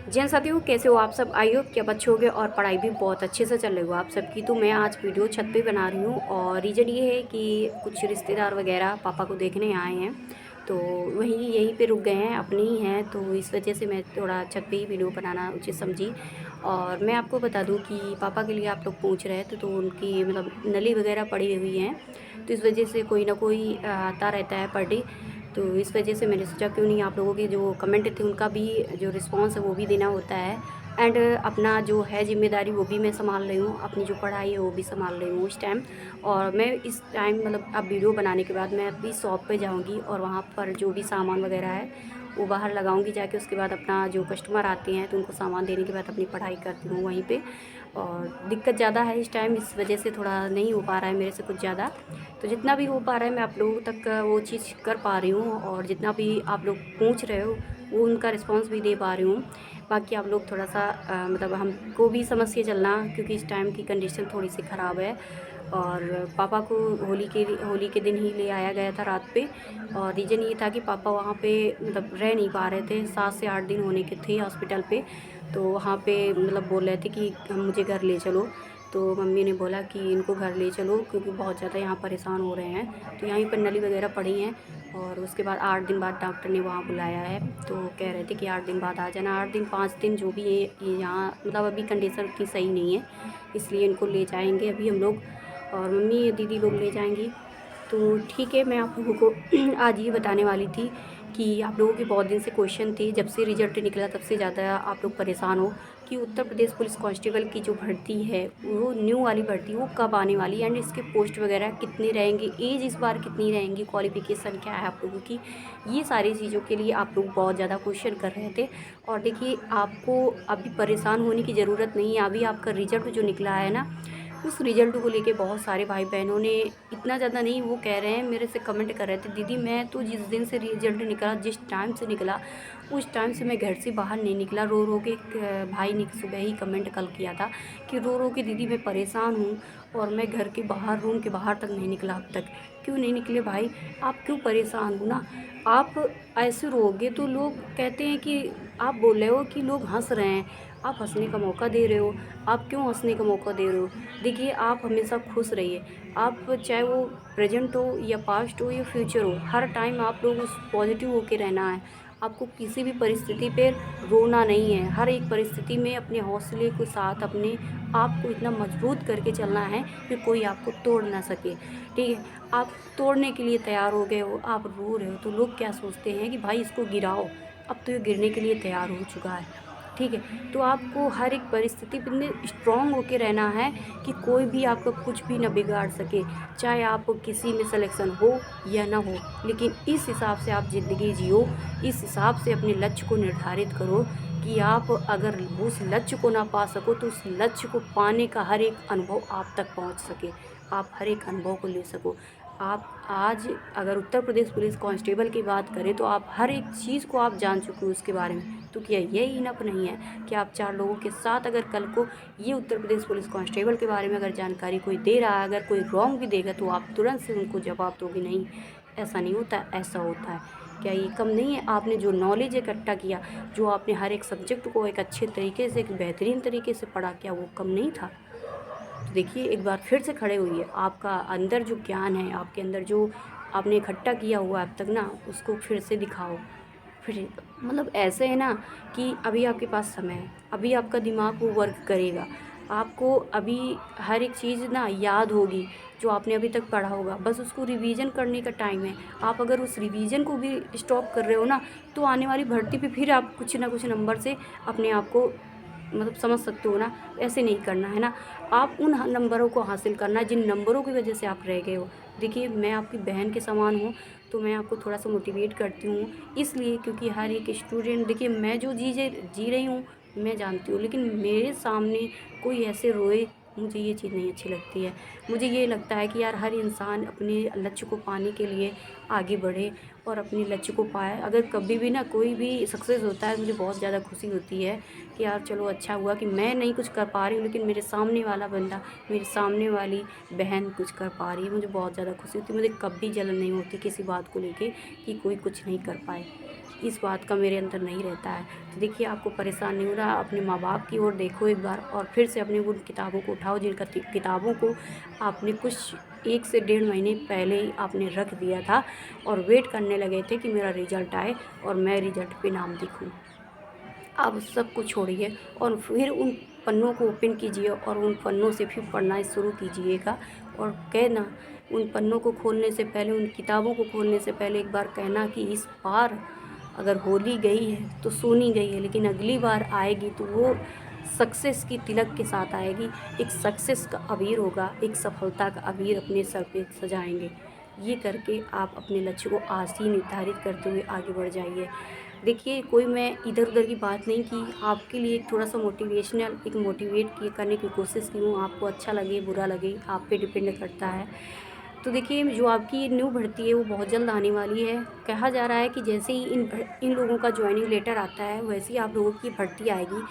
जैन साथियों, कैसे हो आप सब। आई होप कि आप अच्छे होगे और पढ़ाई भी बहुत अच्छे से चल रही हो आप सबकी। तो मैं आज वीडियो छत पे बना रही हूँ और रीज़न ये है कि कुछ रिश्तेदार वगैरह पापा को देखने आए हैं, तो वहीं यहीं पे रुक गए हैं, अपने ही हैं, तो इस वजह से मैं थोड़ा छत पे ही वीडियो बनाना उचित समझी। और मैं आपको बता दूं कि पापा के लिए आप लोग पूछ रहे थे, तो उनकी मतलब नली वगैरह पड़ी हुई हैं, तो इस वजह से कोई ना कोई आता रहता है पर डे। तो इस वजह से मैंने सोचा क्यों नहीं आप लोगों के जो कमेंट थे उनका भी जो रिस्पांस है वो भी देना होता है। एंड अपना जो है जिम्मेदारी वो भी मैं संभाल रही हूँ, अपनी जो पढ़ाई है वो भी संभाल रही हूँ इस टाइम। और मैं इस टाइम मतलब अब वीडियो बनाने के बाद मैं अपनी शॉप पे जाऊँगी और वहाँ पर जो भी सामान वगैरह है वो बाहर लगाऊंगी जाके। उसके बाद अपना जो कस्टमर आते हैं तो उनको सामान देने के बाद अपनी पढ़ाई करती हूँ वहीं पे। और दिक्कत ज़्यादा है इस टाइम, इस वजह से थोड़ा नहीं हो पा रहा है मेरे से कुछ ज़्यादा। तो जितना भी हो पा रहा है मैं आप लोगों तक वो चीज़ कर पा रही हूँ, और जितना भी आप लोग पूछ रहे हो वो उनका रिस्पांस भी दे पा रही हूँ। बाकी आप लोग थोड़ा सा मतलब हमको भी समझ के चलना, क्योंकि इस टाइम की कंडीशन थोड़ी सी ख़राब है। और पापा को होली के दिन ही ले आया गया था रात पे। और रीज़न ये था कि पापा वहाँ पे मतलब रह नहीं पा रहे थे, 7 से 8 दिन होने के थे हॉस्पिटल पे। तो वहाँ पे मतलब बोल रहे थे कि हम मुझे घर ले चलो। तो मम्मी ने बोला कि इनको घर ले चलो क्योंकि बहुत ज़्यादा यहाँ परेशान हो रहे हैं। तो यहीं पर नली वगैरह पड़ी हैं। और उसके बाद 8 दिन बाद डॉक्टर ने वहाँ बुलाया है, तो कह रहे थे कि 8 दिन बाद आ जाना। 8 दिन 5 दिन जो भी है ये यहाँ मतलब अभी कंडीशन उतनी सही नहीं है, इसलिए इनको ले जाएंगे अभी हम लोग, और मम्मी दीदी लोग ले जाएंगी। तो ठीक है, मैं आप लोगों को आज ये बताने वाली थी कि आप लोगों के बहुत दिन से क्वेश्चन थे, जब से रिजल्ट निकला तब से ज़्यादा आप लोग परेशान हो कि उत्तर प्रदेश पुलिस कांस्टेबल की जो भर्ती है वो न्यू वाली भर्ती वो कब आने वाली है, एंड इसके पोस्ट वगैरह कितने रहेंगे, एज इस बार कितनी रहेंगी, क्वालिफिकेशन क्या है आप लोगों की। ये सारी चीज़ों के लिए आप लोग बहुत ज़्यादा क्वेश्चन कर रहे थे। और देखिए, आपको अभी परेशान होने की ज़रूरत नहीं है। अभी आपका रिजल्ट जो निकला है ना, उस रिजल्ट को लेके बहुत सारे भाई बहनों ने, इतना ज़्यादा नहीं, वो कह रहे हैं, मेरे से कमेंट कर रहे थे, दीदी मैं तो जिस दिन से रिजल्ट निकला, जिस टाइम से निकला उस टाइम से मैं घर से बाहर नहीं निकला। रो रो के एक भाई ने सुबह ही कमेंट कल किया था कि रो रो के दीदी मैं परेशान हूँ और मैं घर के बाहर, रूम के बाहर तक नहीं निकला अब तक। क्यों नहीं निकले भाई, आप क्यों परेशान हो ना। आप ऐसे रोगे तो लोग कहते हैं कि आप बोल रहे हो कि लोग हंस रहे हैं, आप हंसने का मौका दे रहे हो। आप क्यों हंसने का मौका दे रहे हो। देखिए, आप हमेशा खुश रहिए। आप चाहे वो प्रेजेंट हो या पास्ट हो या फ्यूचर हो, हर टाइम आप लोग उस पॉजिटिव होके रहना है। आपको किसी भी परिस्थिति पे रोना नहीं है। हर एक परिस्थिति में अपने हौसले के साथ अपने आप को इतना मजबूत करके चलना है कि कोई आपको तोड़ ना सके। ठीक है, आप तोड़ने के लिए तैयार हो गए हो, आप रो रहे हो, तो लोग क्या सोचते हैं कि भाई इसको गिराओ। अब तो ये गिरने के लिए तैयार हो चुका है। ठीक है, तो आपको हर एक परिस्थिति में स्ट्रांग होके रहना है कि कोई भी आपका कुछ भी ना बिगाड़ सके। चाहे आप किसी में सिलेक्शन हो या ना हो, लेकिन इस हिसाब से आप ज़िंदगी जियो, इस हिसाब से अपने लक्ष्य को निर्धारित करो कि आप अगर उस लक्ष्य को ना पा सको तो उस लक्ष्य को पाने का हर एक अनुभव आप तक पहुंच सके, आप हर एक अनुभव को ले सको। आप आज अगर उत्तर प्रदेश पुलिस कांस्टेबल की बात करें तो आप हर एक चीज़ को आप जान चुके हो उसके बारे में। तो क्या ये इनफ नहीं है कि आप 4 लोगों के साथ अगर कल को ये उत्तर प्रदेश पुलिस कांस्टेबल के बारे में अगर जानकारी कोई दे रहा है, अगर कोई रॉन्ग भी देगा तो आप तुरंत से उनको जवाब दोगे, नहीं ऐसा नहीं होता, ऐसा होता है। क्या ये कम नहीं है। आपने जो नॉलेज इकट्ठा किया, जो आपने हर एक सब्जेक्ट को एक अच्छे तरीके से, एक बेहतरीन तरीके से पढ़ा, क्या वो कम नहीं था। तो देखिए, एक बार फिर से खड़े होइए। आपका अंदर जो ज्ञान है, आपके अंदर जो आपने इकट्ठा किया हुआ अब तक ना, उसको फिर से दिखाओ। फिर मतलब ऐसे है ना कि अभी आपके पास समय है, अभी आपका दिमाग वो वर्क करेगा। आपको अभी हर एक चीज़ ना याद होगी जो आपने अभी तक पढ़ा होगा, बस उसको रिवीजन करने का टाइम है। आप अगर उस रिवीजन को भी स्टॉप कर रहे हो ना, तो आने वाली भर्ती पे फिर आप कुछ ना कुछ नंबर से अपने आप को मतलब समझ सकते हो ना। ऐसे नहीं करना है ना, आप उन नंबरों को हासिल करना है जिन नंबरों की वजह से आप रह गए हो। देखिए, मैं आपकी बहन के समान हूँ, तो मैं आपको थोड़ा सा मोटिवेट करती हूँ, इसलिए क्योंकि हर एक स्टूडेंट, देखिए मैं जो जी रही हूँ मैं जानती हूँ, लेकिन मेरे सामने कोई ऐसे रोए, मुझे ये चीज़ नहीं अच्छी लगती है। मुझे ये लगता है कि यार हर इंसान अपने लक्ष्य को पाने के लिए आगे बढ़े और अपने लक्ष्य को पाए। अगर कभी भी ना कोई भी सक्सेस होता है, मुझे बहुत ज़्यादा खुशी होती है कि यार चलो अच्छा हुआ कि मैं नहीं कुछ कर पा रही हूँ, लेकिन मेरे सामने वाला बंदा, मेरी सामने वाली बहन कुछ कर पा रही है। मुझे बहुत ज़्यादा खुशी होती है। मुझे कभी जलन नहीं होती किसी बात को लेके कि कोई कुछ नहीं कर पाए। इस बात का मेरे अंदर नहीं रहता है। तो देखिए, आपको परेशान नहीं होना, अपने माँ बाप की ओर देखो एक बार और फिर से अपनी उन किताबों को उठाओ जिन किताबों को आपने कुछ 1 से डेढ़ महीने पहले ही आपने रख दिया था और वेट करने लगे थे कि मेरा रिज़ल्ट आए और मैं रिज़ल्ट पे नाम लिखूँ। आप सब कुछ छोड़िए और फिर उन पन्नों को ओपन कीजिए और उन पन्नों से फिर पढ़ना शुरू कीजिएगा। और कहना, उन पन्नों को खोलने से पहले, उन किताबों को खोलने से पहले एक बार कहना कि इस बार अगर होली गई है तो सोनी गई है, लेकिन अगली बार आएगी तो वो सक्सेस की तिलक के साथ आएगी। एक सक्सेस का अबीर होगा, एक सफलता का अबीर अपने सर पे सजाएंगे। ये करके आप अपने लक्ष्य को आज ही निर्धारित करते हुए आगे बढ़ जाइए। देखिए, कोई मैं इधर उधर की बात नहीं की, आपके लिए थोड़ा सा मोटिवेशनल एक मोटिवेट करने की कोशिश की हूँ। आपको अच्छा लगे बुरा लगे आप पे डिपेंड करता है। तो देखिए, जो आपकी न्यू भर्ती है वो बहुत जल्द आने वाली है। कहा जा रहा है कि जैसे ही इन लोगों का ज्वाइनिंग लेटर आता है वैसे ही आप लोगों की भर्ती आएगी।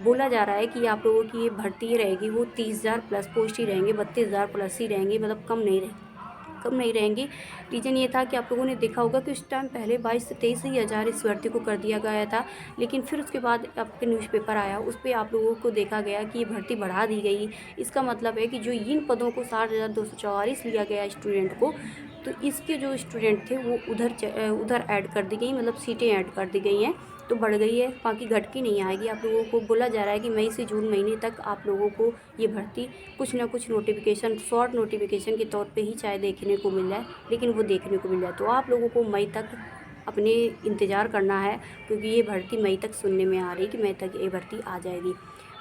बोला जा रहा है कि आप लोगों की ये भर्ती रहेगी वो 30,000 प्लस पोस्ट ही रहेंगे, 32,000 प्लस ही रहेंगे, मतलब कम नहीं रहेंगी। रीज़न ये था कि आप लोगों ने देखा होगा कि उस टाइम पहले 22 से 23 ही हज़ार इस भर्ती को कर दिया गया था, लेकिन फिर उसके बाद आपके न्यूज़पेपर आया, उस पे आप लोगों को देखा गया कि ये भर्ती बढ़ा दी गई। इसका मतलब है कि जो इन पदों को 60,244 लिया गया स्टूडेंट को, तो इसके जो स्टूडेंट थे वो उधर ऐड कर दी गई, मतलब सीटें ऐड कर दी गई हैं, तो बढ़ गई है, बाकी घट के नहीं आएगी। आप लोगों को बोला जा रहा है कि मई से जून महीने तक आप लोगों को ये भर्ती कुछ ना कुछ नोटिफिकेशन, शॉर्ट नोटिफिकेशन के तौर पे ही चाहे देखने को मिल जाए, लेकिन वो देखने को मिल जाए। तो आप लोगों को मई तक अपने इंतज़ार करना है, क्योंकि ये भर्ती मई तक सुनने में आ रही कि मई तक ये भर्ती आ जाएगी।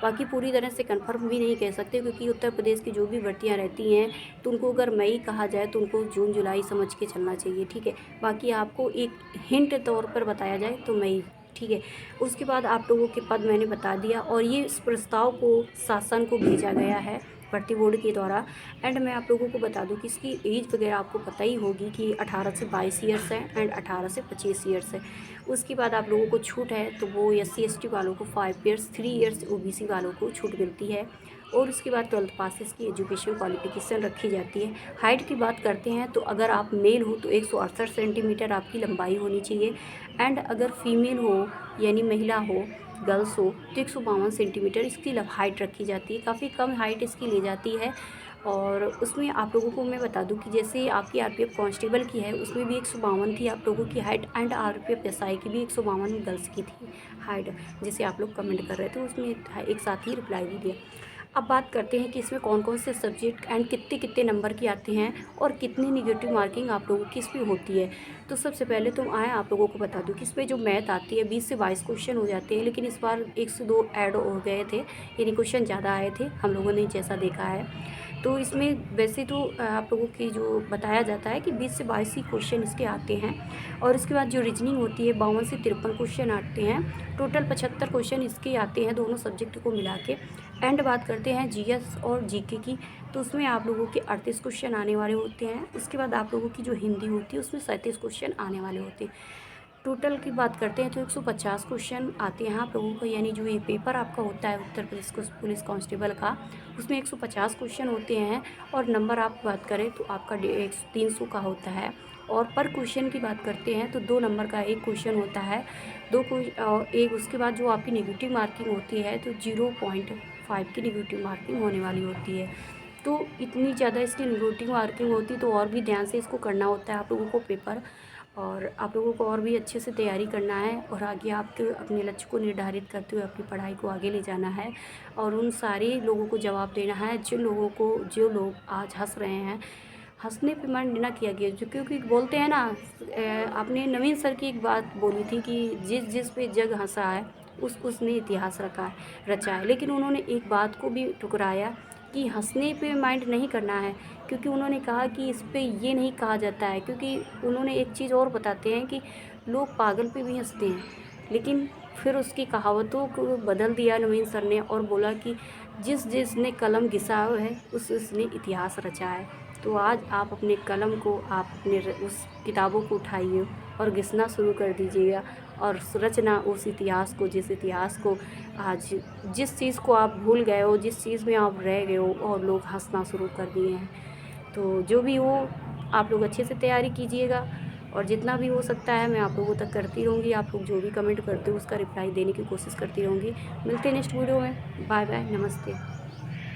बाकी पूरी तरह से कंफर्म भी नहीं कह सकते, क्योंकि उत्तर प्रदेश की जो भी भर्तियां रहती हैं तो उनको अगर मई कहा जाए तो उनको जून जुलाई समझ के चलना चाहिए, ठीक है। बाकी आपको एक हिंट तौर पर बताया जाए तो मई, ठीक है। उसके बाद आप लोगों के पद मैंने बता दिया और ये इस प्रस्ताव को शासन को भेजा गया है भर्ती बोर्ड के द्वारा। एंड मैं आप लोगों को बता दूं कि इसकी एज वगैरह आपको पता ही होगी कि 18 से 22 ईयर्स है एंड 18 से 25 ईयर्स है। उसके बाद आप लोगों को छूट है तो वो SC ST वालों को 5 ईयर्स, 3 ईयर्स OBC वालों को छूट मिलती है। और उसके बाद 12th पासिस की एजुकेशन क्वालिफिकेशन रखी जाती है। हाइट की बात करते हैं तो अगर आप मेल हो तो 168 सेंटीमीटर आपकी लंबाई होनी चाहिए। एंड अगर फीमेल हो यानी महिला हो, गर्ल्स हो, तो 152 सेंटीमीटर इसकी हाइट रखी जाती है। काफ़ी कम हाइट इसकी ली जाती है। और उसमें आप लोगों को मैं बता दूं कि जैसे आपकी RPF कांस्टेबल की है उसमें भी 152 थी आप लोगों की हाइट, एंड RPF SI की भी 152 गर्ल्स की थी हाइट। जैसे आप लोग कमेंट कर रहे थे उसमें एक साथ ही रिप्लाई भी दिया। अब बात करते हैं कि इसमें कौन कौन से सब्जेक्ट एंड कितने कितने नंबर की आते हैं और कितनी निगेटिव मार्किंग आप लोगों की इसमें होती है। तो सबसे पहले तो आए आप लोगों को बता दूं कि इसमें जो मैथ आती है 20 से 22 क्वेश्चन हो जाते हैं, लेकिन इस बार 1 से 2 ऐड हो गए थे, यानी क्वेश्चन ज़्यादा आए थे हम लोगों ने जैसा देखा है। तो इसमें वैसे तो आप लोगों की जो बताया जाता है कि 20 से 22 ही क्वेश्चन इसके आते हैं। और उसके बाद जो रीजनिंग होती है 52 से 53 क्वेश्चन आते हैं। टोटल 75 क्वेश्चन इसके आते हैं दोनों सब्जेक्ट को मिला के। एंड बात करते हैं GS और GK की, तो उसमें आप लोगों के 38 क्वेश्चन आने वाले होते हैं। उसके बाद आप लोगों की जो हिंदी होती है उसमें 37 क्वेश्चन आने वाले होते हैं। टोटल की बात करते हैं तो 150 क्वेश्चन आते हैं आप लोगों को, यानी जो ये पेपर आपका होता है उत्तर प्रदेश पुलिस कांस्टेबल का, उसमें 150 क्वेश्चन होते हैं। और नंबर आप बात करें तो आपका 300 का होता है। और पर क्वेश्चन की बात करते हैं तो 2 नंबर का एक क्वेश्चन होता है, एक। उसके बाद जो आपकी नेगेटिव मार्किंग होती है तो 0.5 की नेगेटिव मार्किंग होने वाली होती है। तो इतनी ज़्यादा इसकी नेगेटिव मार्किंग होती तो और भी ध्यान से इसको करना होता है आप लोगों को पेपर, और आप लोगों को और भी अच्छे से तैयारी करना है और आगे आपके अपने लक्ष्य को निर्धारित करते हुए अपनी पढ़ाई को आगे ले जाना है। और उन सारे लोगों को जवाब देना है जो लोग आज हंस रहे हैं। हंसने पे मन ना किया गया जो, क्योंकि बोलते हैं ना, आपने नवीन सर की एक बात बोली थी कि जिस पे जग हंसा है उसने इतिहास रचा है। लेकिन उन्होंने एक बात को भी ठुकराया कि हंसने पे माइंड नहीं करना है, क्योंकि उन्होंने कहा कि इस पे ये नहीं कहा जाता है, क्योंकि उन्होंने एक चीज़ और बताते हैं कि लोग पागल पे भी हंसते हैं। लेकिन फिर उसकी कहावतों को बदल दिया नवीन सर ने और बोला कि जिसने कलम घिसा है उसने इतिहास रचा है। तो आज आप अपने कलम को, आप अपने उस किताबों को उठाइए और घिसना शुरू कर दीजिएगा और रचना उस इतिहास को, जिस इतिहास को आज जिस चीज़ को आप भूल गए हो, जिस चीज़ में आप रह गए हो और लोग हंसना शुरू कर दिए हैं। तो जो भी हो, आप लोग अच्छे से तैयारी कीजिएगा और जितना भी हो सकता है मैं आप लोगों तक करती रहूँगी। आप लोग जो भी कमेंट करते हो उसका रिप्लाई देने की कोशिश करती रहूँगी। मिलते हैं नेक्स्ट वीडियो में। बाय बाय, नमस्ते।